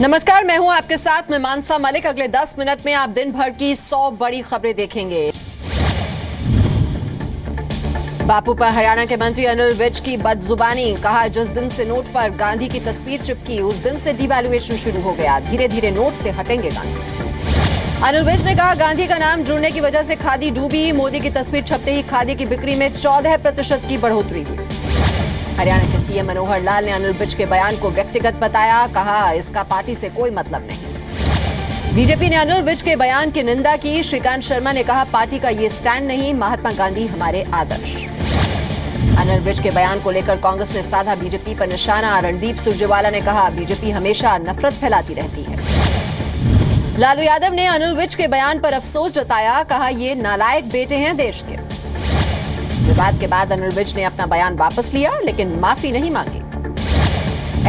नमस्कार, मैं हूं आपके साथ मैं मानसा मलिक। अगले 10 मिनट में आप दिन भर की 100 बड़ी खबरें देखेंगे। बापू पर हरियाणा के मंत्री अनिल विज की बदजुबानी, कहा जिस दिन से नोट पर गांधी की तस्वीर चिपकी उस दिन से डिवैल्यूएशन शुरू हो गया, धीरे धीरे नोट से हटेंगे गांधी। अनिल विज ने कहा गांधी का नाम जुड़ने की वजह से खादी डूबी, मोदी की तस्वीर छपते ही खादी की बिक्री में 14% की बढ़ोतरी हुई। हरियाणा के सीएम मनोहर लाल ने अनिल विज के बयान को व्यक्तिगत बताया, कहा इसका पार्टी से कोई मतलब नहीं। बीजेपी ने अनिल विज के बयान की निंदा की। श्रीकांत शर्मा ने कहा पार्टी का ये स्टैंड नहीं, महात्मा गांधी हमारे आदर्श। अनिल विज के बयान को लेकर कांग्रेस ने साधा बीजेपी पर निशाना। रणदीप सुरजेवाला ने कहा बीजेपी हमेशा नफरत फैलाती रहती है। लालू यादव ने अनिल विज के बयान पर अफसोस जताया, कहा ये नालायक बेटे हैं देश के। विवाद के बाद अनिल विज ने अपना बयान वापस लिया, लेकिन माफी नहीं मांगी।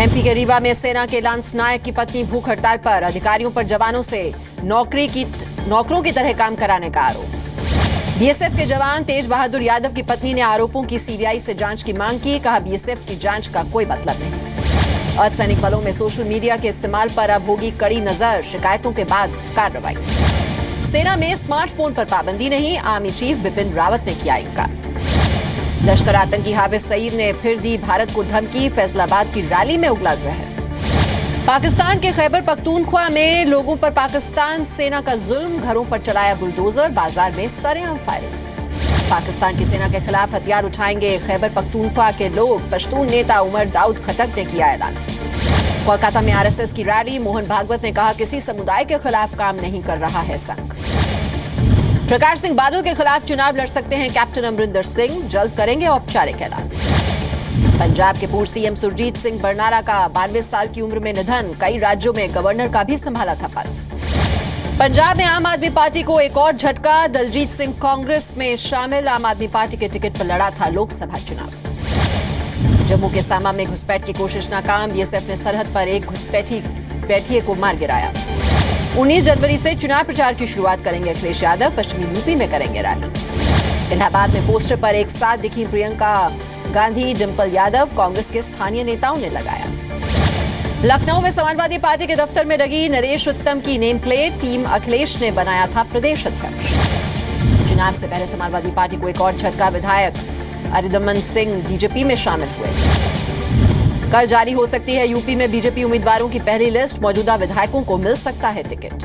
एमपी के रीवा में सेना के लांस नायक की पत्नी भूख हड़ताल पर, अधिकारियों पर जवानों से नौकरों की तरह काम कराने का आरोप। बीएसएफ के जवान तेज बहादुर यादव की पत्नी ने आरोपों की सीबीआई से जांच की मांग की, कहा बीएसएफ की जांच का कोई मतलब नहीं। अर्धसैनिक बलों में सोशल मीडिया के इस्तेमाल पर अब होगी कड़ी नजर, शिकायतों के बाद कार्रवाई। सेना में स्मार्टफोन पर पाबंदी नहीं, आर्मी चीफ बिपिन रावत ने किया इनकार। लश्कर आतंकी हाफिज सईद ने फिर दी भारत को धमकी, फैसलाबाद की रैली में उगला जहर। पाकिस्तान के खैबर पख्तूनख्वा में लोगों पर पाकिस्तान सेना का जुल्म, घरों पर चलाया बुलडोजर, बाजार में सरेआम फायरिंग। पाकिस्तान की सेना के खिलाफ हथियार उठाएंगे खैबर पख्तूनख्वा के लोग, पश्तून नेता उमर दाऊद खटक ने किया ऐलान। कोलकाता में आरएसएस की रैली, मोहन भागवत ने कहा किसी समुदाय के खिलाफ काम नहीं कर रहा है संघ। प्रकाश सिंह बादल के खिलाफ चुनाव लड़ सकते हैं कैप्टन अमरिंदर सिंह, जल्द करेंगे औपचारिक ऐलान। पंजाब के पूर्व सीएम सुरजीत सिंह बरनाला का 92 साल की उम्र में निधन, कई राज्यों में गवर्नर का भी संभाला था पद। पंजाब में आम आदमी पार्टी को एक और झटका, दलजीत सिंह कांग्रेस में शामिल, आम आदमी पार्टी के टिकट पर लड़ा था लोकसभा चुनाव। जम्मू के सामा में घुसपैठ की कोशिश नाकाम, बीएसएफ ने सरहद पर एक घुसपैठिए को मार गिराया। 19 जनवरी से चुनाव प्रचार की शुरुआत करेंगे अखिलेश यादव, पश्चिमी यूपी में करेंगे रैली। इलाहाबाद में पोस्टर पर एक साथ दिखी प्रियंका गांधी, डिंपल यादव, कांग्रेस के स्थानीय नेताओं ने लगाया। लखनऊ में समाजवादी पार्टी के दफ्तर में लगी नरेश उत्तम की नेम प्लेट, टीम अखिलेश ने बनाया था प्रदेश अध्यक्ष। चुनाव से पहले समाजवादी पार्टी को एक और झटका, विधायक अरिदमन सिंह बीजेपी में शामिल हुए। कल जारी हो सकती है यूपी में बीजेपी उम्मीदवारों की पहली लिस्ट, मौजूदा विधायकों को मिल सकता है टिकट।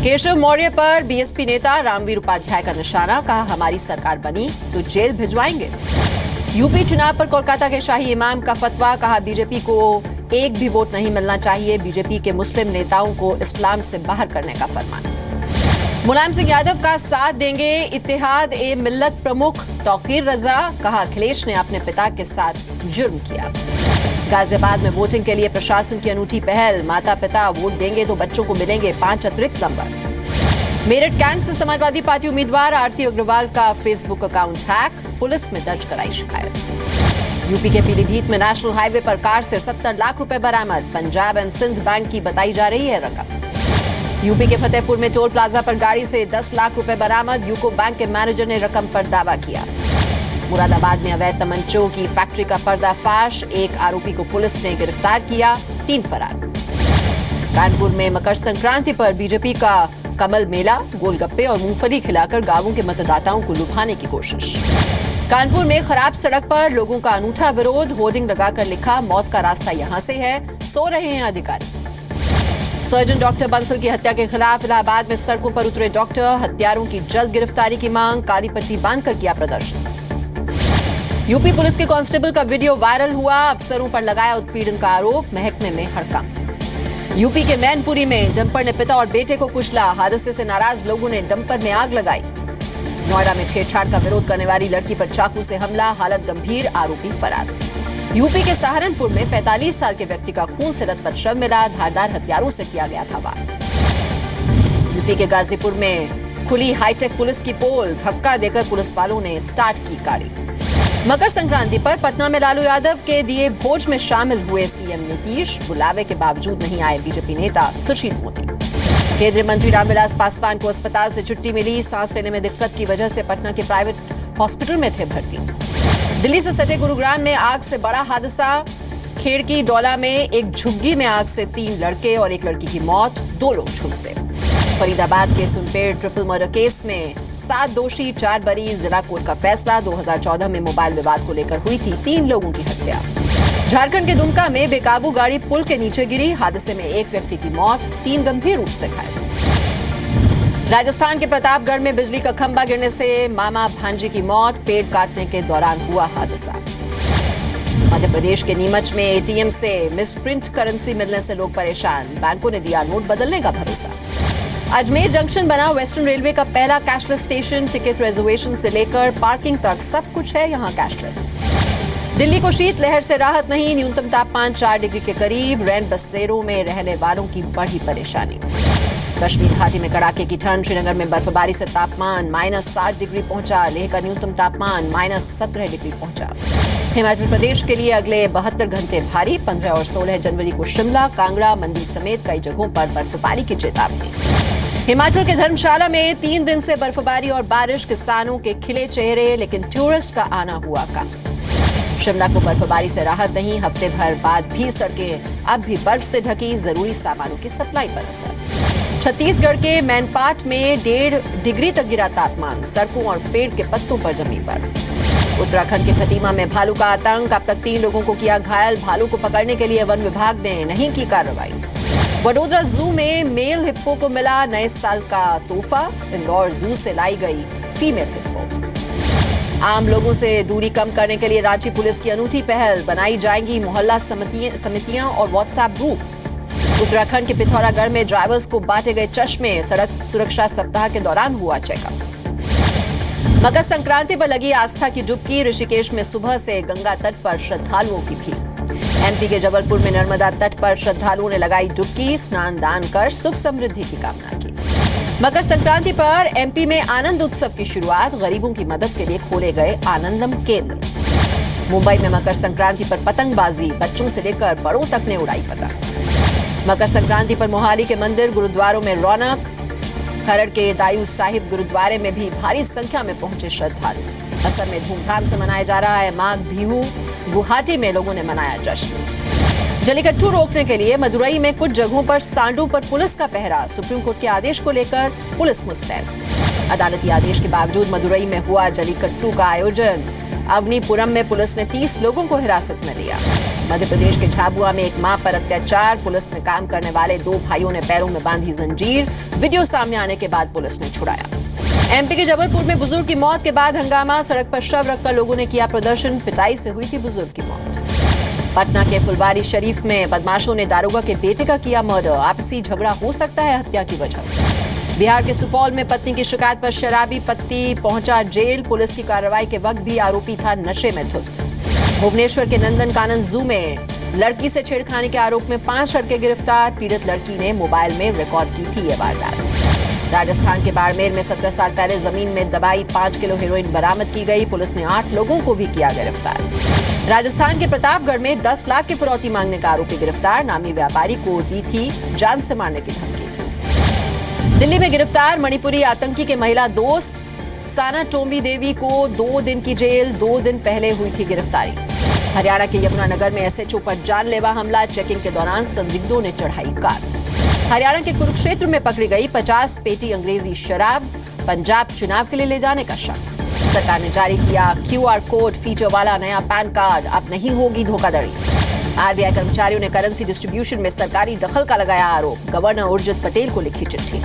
केशव मौर्य पर बीएसपी नेता रामवीर उपाध्याय का निशाना, कहा हमारी सरकार बनी तो जेल भिजवाएंगे। यूपी चुनाव पर कोलकाता के शाही इमाम का फतवा, कहा बीजेपी को एक भी वोट नहीं मिलना चाहिए, बीजेपी के मुस्लिम नेताओं को इस्लाम से बाहर करने का फरमान। मुलायम सिंह यादव का साथ देंगे इत्तेहाद ए मिल्लत प्रमुख तौकीर रजा, कहा अखिलेश ने अपने पिता के साथ जुर्म किया। गाजियाबाद में वोटिंग के लिए प्रशासन की अनूठी पहल, माता पिता वोट देंगे तो बच्चों को मिलेंगे 5 अतिरिक्त नंबर। मेरठ कैंट से समाजवादी पार्टी उम्मीदवार आरती अग्रवाल का फेसबुक अकाउंट हैक, पुलिस में दर्ज कराई शिकायत। यूपी के पीलीभीत में नेशनल हाईवे पर कार से 70 लाख रुपए बरामद, पंजाब एंड सिंध बैंक की बताई जा रही है रकम। यूपी के फतेहपुर में टोल प्लाजा पर गाड़ी से 10 लाख रुपए बरामद, यूको बैंक के मैनेजर ने रकम पर दावा किया। मुरादाबाद में अवैध तमंचों की फैक्ट्री का पर्दाफाश, एक आरोपी को पुलिस ने गिरफ्तार किया, 3 फरार। कानपुर में मकर संक्रांति पर बीजेपी का कमल मेला, गोलगप्पे और मूंगफली खिलाकर गांवों के मतदाताओं को लुभाने की कोशिश। कानपुर में खराब सड़क पर लोगों का अनूठा विरोध, होर्डिंग लगाकर लिखा मौत का रास्ता यहां से है, सो रहे हैं अधिकारी। सर्जन डॉक्टर बंसल की हत्या के खिलाफ इलाहाबाद में सड़कों पर उतरे डॉक्टर, हत्यारों की जल्द गिरफ्तारी की मांग, काली पट्टी बांधकर किया प्रदर्शन। यूपी पुलिस के कांस्टेबल का वीडियो वायरल हुआ, अफसरों पर लगाया उत्पीड़न का आरोप, महकमे में हड़कंप। यूपी के मैनपुरी में डंपर ने पिता और बेटे को कुचला, हादसे से नाराज लोगों ने डंपर में आग लगाई। नोएडा में छेड़छाड़ का विरोध करने वाली लड़की पर चाकू से हमला, हालत गंभीर, आरोपी फरार। यूपी के सहारनपुर में 45 साल के व्यक्ति का खून से लथपथ शव मिला, धारदार हथियारों से किया गया था वार। यूपी के गाजीपुर में खुली हाईटेक पुलिस की पोल, धक्का देकर पुलिस वालों ने स्टार्ट की गाड़ी। मकर संक्रांति पर पटना में लालू यादव के दिए भोज में शामिल हुए सीएम नीतीश, बुलावे के बावजूद नहीं आए बीजेपी नेता सुशील मोदी। केंद्रीय मंत्री रामविलास पासवान को अस्पताल से छुट्टी मिली, सांस लेने में दिक्कत की वजह से पटना के प्राइवेट हॉस्पिटल में थे भर्ती। दिल्ली से सटे गुरुग्राम में आग से बड़ा हादसा, खेड़ की दौला में एक झुग्गी में आग से 3 लड़के और एक लड़की की मौत, 2 लोग झुलसे। फरीदाबाद के सुनपेड़ ट्रिपल मर्डर केस में 7 दोषी 4 बरी, जिला कोर्ट का फैसला। 2014 में मोबाइल विवाद को लेकर हुई थी 3 लोगों की हत्या। झारखंड के दुमका में बेकाबू गाड़ी पुल के नीचे गिरी, हादसे में 1 व्यक्ति की मौत, 3 गंभीर रूप से घायल। राजस्थान के प्रतापगढ़ में बिजली का खंभा गिरने से मामा भांजी की मौत, पेड़ काटने के दौरान हुआ हादसा। मध्य प्रदेश के नीमच में एटीएम से मिसप्रिंट करेंसी मिलने से लोग परेशान, बैंकों ने दिया नोट बदलने का भरोसा। अजमेर जंक्शन बना वेस्टर्न रेलवे का पहला कैशलेस स्टेशन, टिकट रिजर्वेशन से लेकर पार्किंग तक सब कुछ है यहां कैशलेस। दिल्ली को शीतलहर से राहत नहीं, न्यूनतम तापमान 4 डिग्री के करीब, रैन बसेरों में रहने वालों की बढ़ी परेशानी। कश्मीर घाटी में कड़ाके की ठंड, श्रीनगर में बर्फबारी से तापमान -7 डिग्री पहुंचा, लेह का न्यूनतम तापमान -17 डिग्री पहुंचा। हिमाचल प्रदेश के लिए अगले 72 घंटे भारी, 15 और 16 जनवरी को शिमला, कांगड़ा, मंडी समेत कई जगहों पर बर्फबारी की चेतावनी। हिमाचल के धर्मशाला में 3 दिन से बर्फबारी और बारिश, किसानों के खिले चेहरे, लेकिन टूरिस्ट का आना हुआ कम। शिमला को बर्फबारी से राहत नहीं, हफ्ते भर बाद भी सड़कें अब भी बर्फ से ढकी, जरूरी सामानों की सप्लाई पर असर। छत्तीसगढ़ के मैनपाट में 1.5 डिग्री तक गिरा तापमान, सड़कों और पेड़ के पत्तों पर जमी बर्फ। उत्तराखंड के खतीमा में भालू का आतंक, अब तक 3 लोगों को किया घायल, भालू को पकड़ने के लिए वन विभाग ने नहीं की कार्रवाई। वडोदरा जू में मेल हिप्पो को मिला नए साल का तोहफा, इंदौर जू से लाई गई फीमेल हिप्पो। आम लोगों से दूरी कम करने के लिए रांची पुलिस की अनूठी पहल, बनाई जाएंगी मोहल्ला समितियां और व्हाट्सएप ग्रुप। उत्तराखंड के पिथौरागढ़ में ड्राइवर्स को बांटे गए चश्मे, सड़क सुरक्षा सप्ताह के दौरान हुआ चेकअप। मकर संक्रांति पर लगी आस्था की डुबकी, ऋषिकेश में सुबह से गंगा तट पर श्रद्धालुओं की भीड़। एमपी के जबलपुर में नर्मदा तट पर श्रद्धालुओं ने लगाई डुबकी, स्नान दान कर सुख समृद्धि की कामना की। मकर संक्रांति पर एमपी में आनंद उत्सव की शुरुआत, गरीबों की मदद के लिए खोले गए आनंदम केंद्र। मुंबई में मकर संक्रांति पर पतंगबाजी, बच्चों से लेकर बड़ों तक ने उड़ाई पतंग। मकर संक्रांति पर मोहाली के मंदिर गुरुद्वारों में रौनक, खरड़ के दायूं साहिब गुरुद्वारे में भी भारी संख्या में पहुंचे श्रद्धालु। असम में धूमधाम से मनाया जा रहा है माघ बिहू, गुवाहाटी में लोगों ने मनाया जश्न। जलीकट्टू रोकने के लिए मदुरई में कुछ जगहों पर सांडों पर पुलिस का पहरा, सुप्रीम कोर्ट के आदेश को लेकर पुलिस मुस्तैद। अदालती आदेश के बावजूद मदुरई में हुआ जलीकट्टू का आयोजन, अवनीपुरम में पुलिस ने 30 लोगों को हिरासत में लिया। मध्य प्रदेश के झाबुआ में एक मां पर अत्याचार, पुलिस में काम करने वाले 2 भाइयों ने पैरों में बांधी जंजीर, वीडियो सामने आने के बाद पुलिस ने छुड़ाया। एमपी के जबलपुर में बुजुर्ग की मौत के बाद हंगामा, सड़क पर शव रखकर लोगों ने किया प्रदर्शन, पिटाई से हुई थी बुजुर्ग की मौत। पटना के फुलवारी शरीफ में बदमाशों ने दारोगा के बेटे का किया मर्डर, आपसी झगड़ा हो सकता है हत्या की वजह। बिहार के सुपौल में पत्नी की शिकायत पर शराबी पति पहुंचा जेल, पुलिस की कार्रवाई के वक्त भी आरोपी था नशे में धुत। भुवनेश्वर के नंदनकानन जू में लड़की से छेड़खानी के आरोप में 5 लड़के गिरफ्तार, पीड़ित लड़की ने मोबाइल में रिकॉर्ड की थी ये वारदात। राजस्थान के बाड़मेर में 17 साल पहले जमीन में दबाई 5 किलो हेरोइन बरामद की गई, पुलिस ने 8 लोगों को भी किया गिरफ्तार। राजस्थान के प्रतापगढ़ में 10 लाख की फिरौती मांगने का आरोपी गिरफ्तार, नामी व्यापारी को दी थी जान से मारने की धमकी। दिल्ली में गिरफ्तार मणिपुरी आतंकी के महिला दोस्त साना टोम्बी देवी को 2 दिन की जेल, 2 दिन पहले हुई थी गिरफ्तारी। हरियाणा के यमुनानगर में एसएचओ पर जानलेवा हमला, चेकिंग के दौरान संदिग्धों ने चढ़ाई कार। हरियाणा के कुरुक्षेत्र में पकड़ी गई 50 पेटी अंग्रेजी शराब, पंजाब चुनाव के लिए ले जाने का शक। सरकार ने जारी किया QR कोड फीचर वाला नया पैन कार्ड, अब नहीं होगी धोखाधड़ी। आरबीआई कर्मचारियों ने करेंसी डिस्ट्रीब्यूशन में सरकारी दखल का लगाया आरोप, गवर्नर उर्जित पटेल को लिखी चिट्ठी।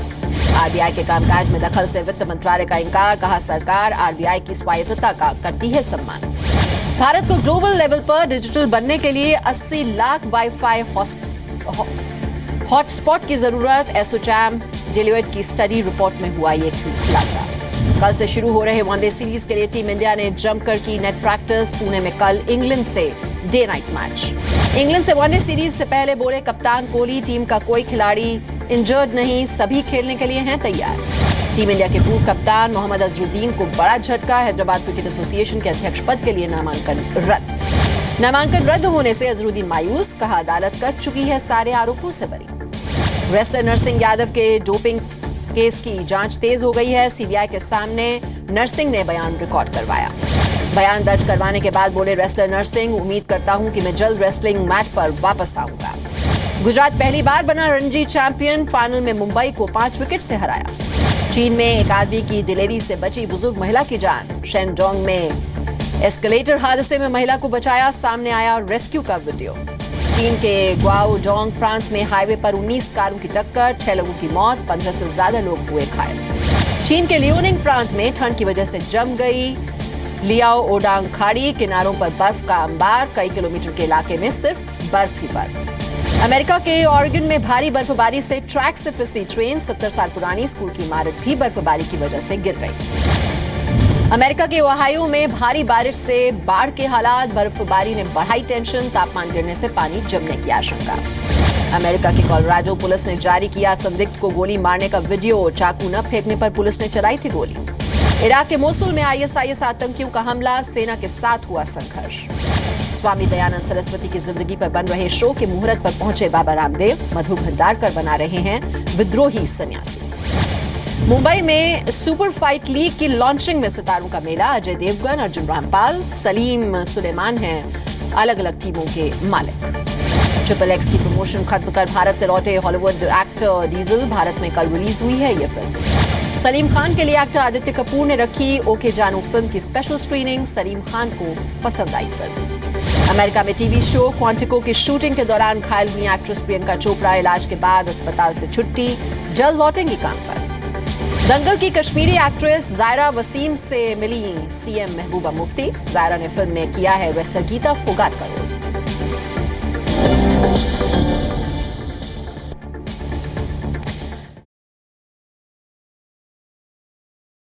आरबीआई के कामकाज में दखल से वित्त मंत्रालय का इंकार, कहा सरकार आरबीआई की स्वायत्तता का करती है सम्मान। भारत को ग्लोबल लेवल पर डिजिटल बनने के लिए 80 लाख वाईफाई हॉटस्पॉट की जरूरत, एसोचैम डेलोइट की स्टडी रिपोर्ट में हुआ ये खुलासा। कल से शुरू हो रहे वनडे सीरीज के लिए टीम इंडिया ने जमकर की नेट प्रैक्टिस, पुणे में कल इंग्लैंड से डे नाइट मैच। इंग्लैंड से वनडे सीरीज से पहले बोले कप्तान कोहली, टीम का कोई खिलाड़ी इंजर्ड नहीं, सभी खेलने के लिए हैं तैयार। टीम इंडिया के पूर्व कप्तान मोहम्मद अजहरुद्दीन को बड़ा झटका, हैदराबाद क्रिकेट एसोसिएशन के अध्यक्ष पद के लिए नामांकन रद्द होने से अजहरुद्दीन मायूस, कहा अदालत कर चुकी है सारे आरोपों से बरी। रेसलर नरसिंह यादव के डोपिंग केस की जांच तेज हो गई है। सीबीआई के सामने नरसिंह ने बयान रिकॉर्ड करवाया। बयान दर्ज करवाने के बाद बोले रेसलर नरसिंह, उम्मीद करता हूं कि मैं जल्द रेसलिंग मैट पर वापस आऊंगा। गुजरात पहली बार बना रणजी चैंपियन, फाइनल में मुंबई को 5 विकेट से हराया। चीन में एक आदमी की दिलेरी से बची बुजुर्ग महिला की जान। शेनडोंग में एस्केलेटर हादसे में महिला को बचाया, सामने आया रेस्क्यू का वीडियो। चीन के ग्वाओडोंग प्रांत में हाईवे पर 19 कारों की टक्कर, 6 लोगों की मौत, 15 से ज्यादा लोग हुए घायल। चीन के लियोनिंग प्रांत में ठंड की वजह से जम गई लियाओ ओडांग खाड़ी, किनारों पर बर्फ का अंबार, कई किलोमीटर के इलाके में सिर्फ बर्फ ही बर्फ। अमेरिका के ऑरेगन में भारी बर्फबारी से ट्रैक से फिसली ट्रेन, 70 साल पुरानी स्कूल की इमारत भी बर्फबारी की वजह से गिर गई। अमेरिका के ओहायो में भारी बारिश से बाढ़ के हालात, बर्फबारी ने बढ़ाई टेंशन, तापमान गिरने से पानी जमने की आशंका। अमेरिका के कोलोराडो पुलिस ने जारी किया संदिग्ध को गोली मारने का वीडियो, चाकू न फेंकने पर पुलिस ने चलाई थी गोली। इराक के मोसुल में आईएसआईएस आतंकियों का हमला, सेना के साथ हुआ संघर्ष। स्वामी दयानंद सरस्वती की जिंदगी पर बन रहे शो के मुहूर्त पर पहुंचे बाबा रामदेव, मधु भंडारकर बना रहे हैं विद्रोही सन्यासी। मुंबई में सुपर फाइट लीग की लॉन्चिंग में सितारों का मेला, अजय देवगन, अर्जुन रामपाल, सलीम सुलेमान हैं अलग अलग टीमों के मालिक। ट्रिपल एक्स की प्रमोशन खत्म कर भारत से लौटे हॉलीवुड एक्टर डीजल, भारत में कल रिलीज हुई है ये फिल्म। सलीम खान के लिए एक्टर आदित्य कपूर ने रखी ओके जानू फिल्म की स्पेशल स्क्रीनिंग, सलीम खान को पसंद आई फिल्म। अमेरिका में टीवी शो क्वांटिको की शूटिंग के दौरान घायल हुई एक्ट्रेस प्रियंका चोपड़ा, इलाज के बाद अस्पताल से छुट्टी, जल्द लौटेंगी काम पर। दंगल की कश्मीरी एक्ट्रेस जायरा वसीम से मिली सीएम महबूबा मुफ्ती, जायरा ने फिल्म में किया है रेसलर गीता फोगाट का रोल।